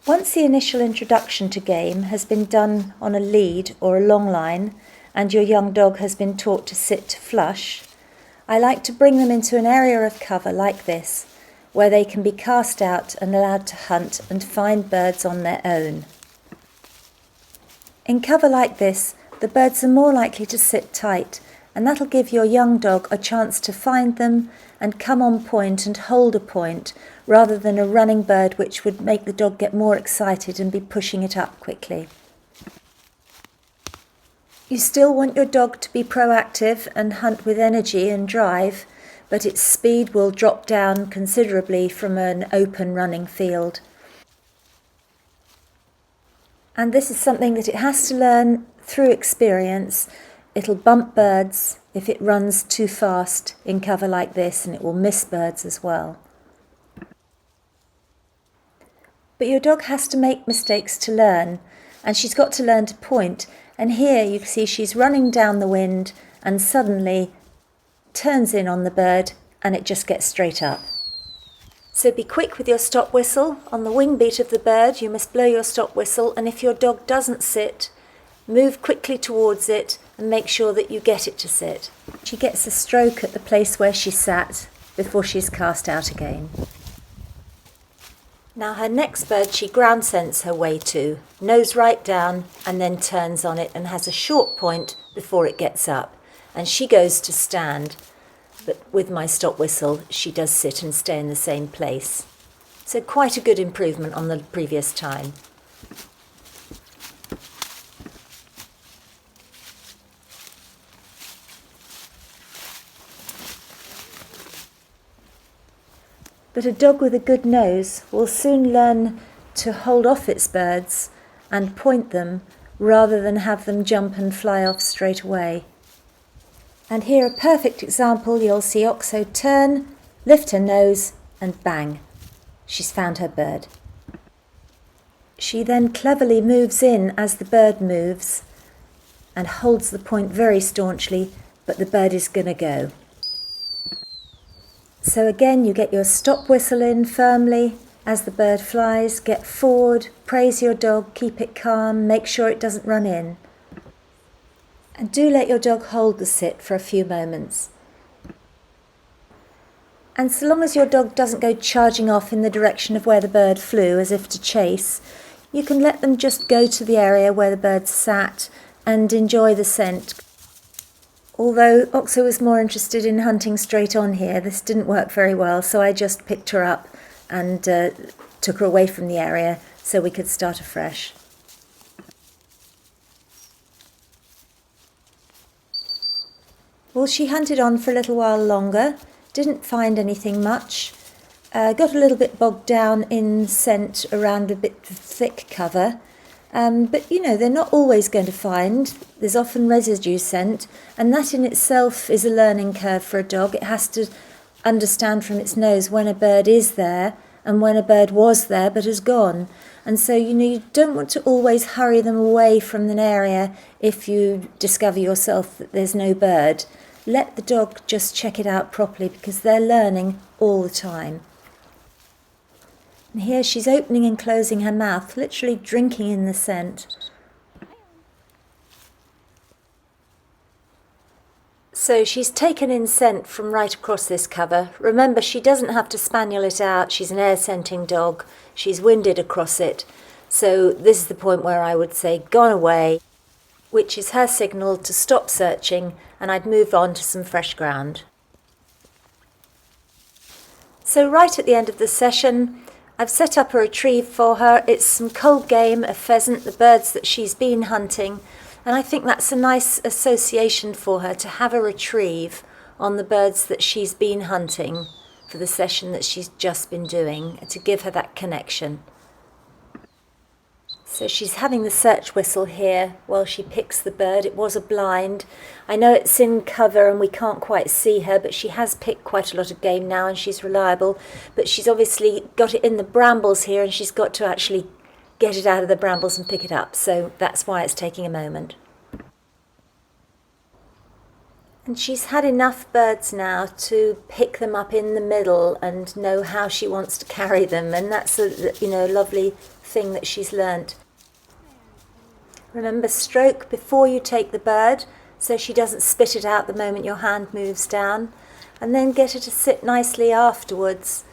Once the initial introduction to game has been done on a lead or a long line and your young dog has been taught to sit to flush, I like to bring them into an area of cover like this, where they can be cast out and allowed to hunt and find birds on their own. In cover like this, the birds are more likely to sit tight, and that'll give your young dog a chance to find them and come on point and hold a point, rather than a running bird which would make the dog get more excited and be pushing it up quickly. You still want your dog to be proactive and hunt with energy and drive, but its speed will drop down considerably from an open running field. And this is something that it has to learn through experience. It'll bump birds if it runs too fast in cover like this, and it will miss birds as well. But your dog has to make mistakes to learn, and she's got to learn to point. And here you can see she's running down the wind and suddenly turns in on the bird and it just gets straight up. So be quick with your stop whistle. On the wing beat of the bird, you must blow your stop whistle, and if your dog doesn't sit, move quickly towards it and make sure that you get it to sit. She gets a stroke at the place where she sat before she's cast out again. Now her next bird she ground scents her way to, nose right down and then turns on it and has a short point before it gets up. And she goes to stand, but with my stop whistle she does sit and stay in the same place. So quite a good improvement on the previous time. But a dog with a good nose will soon learn to hold off its birds and point them rather than have them jump and fly off straight away. And here a perfect example, you'll see Oxo turn, lift her nose and bang, she's found her bird. She then cleverly moves in as the bird moves and holds the point very staunchly, but the bird is going to go. So again, you get your stop whistle in firmly as the bird flies, get forward, praise your dog, keep it calm, make sure it doesn't run in. And do let your dog hold the sit for a few moments. And so long as your dog doesn't go charging off in the direction of where the bird flew as if to chase, you can let them just go to the area where the bird sat and enjoy the scent. Although Oxo was more interested in hunting straight on here, this didn't work very well, so I just picked her up and took her away from the area so we could start afresh. Well, she hunted on for a little while longer, didn't find anything much, got a little bit bogged down in scent around a bit thick cover. But you know, they're not always going to find. There's often residue scent, and that in itself is a learning curve for a dog. It has to understand from its nose when a bird is there and when a bird was there but has gone. And so, you know, you don't want to always hurry them away from an area if you discover yourself that there's no bird. Let the dog just check it out properly, because they're learning all the time. And here she's opening and closing her mouth, literally drinking in the scent. So she's taken in scent from right across this cover. Remember, she doesn't have to spaniel it out. She's an air scenting dog. She's winded across it. So this is the point where I would say gone away, which is her signal to stop searching, and I'd move on to some fresh ground. So right at the end of the session, I've set up a retrieve for her. It's some cold game, a pheasant, the birds that she's been hunting, and I think that's a nice association for her to have a retrieve on the birds that she's been hunting for the session that she's just been doing, to give her that connection. So she's having the search whistle here while she picks the bird. It was a blind. I know it's in cover and we can't quite see her, but she has picked quite a lot of game now and she's reliable. But she's obviously got it in the brambles here and she's got to actually get it out of the brambles and pick it up. So that's why it's taking a moment. And she's had enough birds now to pick them up in the middle and know how she wants to carry them, and that's a lovely thing that she's learnt. Remember, stroke before you take the bird so she doesn't spit it out the moment your hand moves down, and then get her to sit nicely afterwards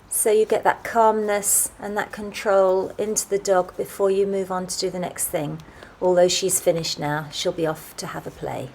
so you get that calmness and that control into the dog before you move on to do the next thing. Although she's finished now, she'll be off to have a play.